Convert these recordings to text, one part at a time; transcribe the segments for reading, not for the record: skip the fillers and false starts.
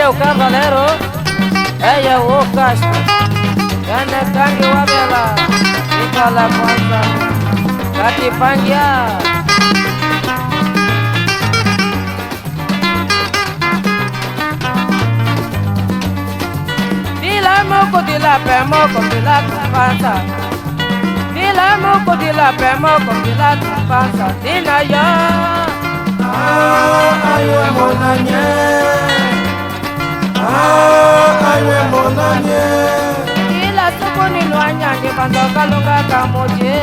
é o cavaleiro, é o Castro. Gane kangi wabela, ikala kwanza, kati pangia. Dila moko dila pe moko dila kwanza. Dila moko dila pe moko dila kwanza. Dina yo. Aye monanye. Aye monanye. Dila sukuni luanyange banzo kalunga kamoje.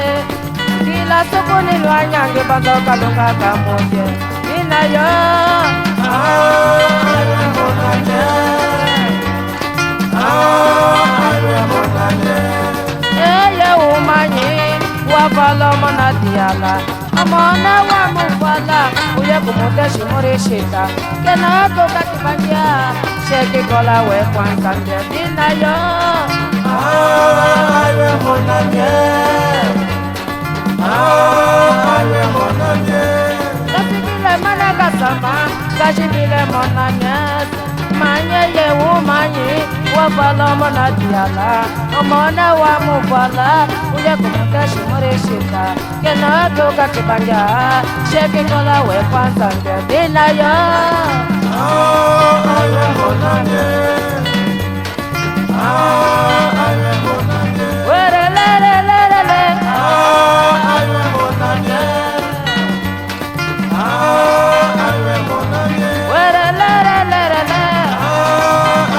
Dila sukuni luanyange banzo kalunga kamoje. Dina yo. Aye monanye. Aye monanye. Eye umanyi wafalo monadiala. Amona wa mufala uye kumuteshi morishita. Kena toka kibangia sheki kola we kwanza nge dina yo. Aye monanye. Aye monanye. Kasibile mana kasama, kasibile monanye. Manye ye umanyi wafalo monadiala. Amona wa mufala uye kumuteshi morishita. Kena toka kibangia sheki kola we kwanza nge dina yo. Aye monanye. Aye monanye. Were le le le le le. Aye monanye. Aye monanye. Were le le le le le.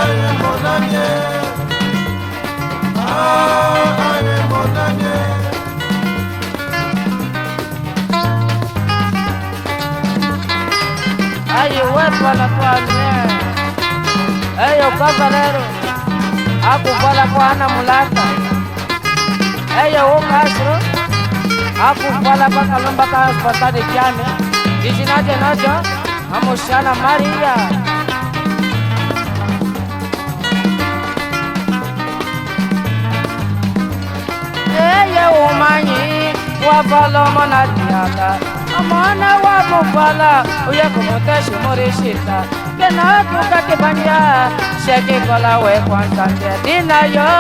Aye monanye. Aye monanye. Aye wepa la tuane. Aye o cavaleiro. Akufala kwa ana mulata. Aye o Castro. Akufala pa kalomba ka hospitali kiane. Dijinaje najo. Amoshana Maria. Aye umanyi wafalo monadiala. Amona wa mufala uye kumuteshi morishita. Kena tuka kibanya sheki kola we kwanza nge dina yo.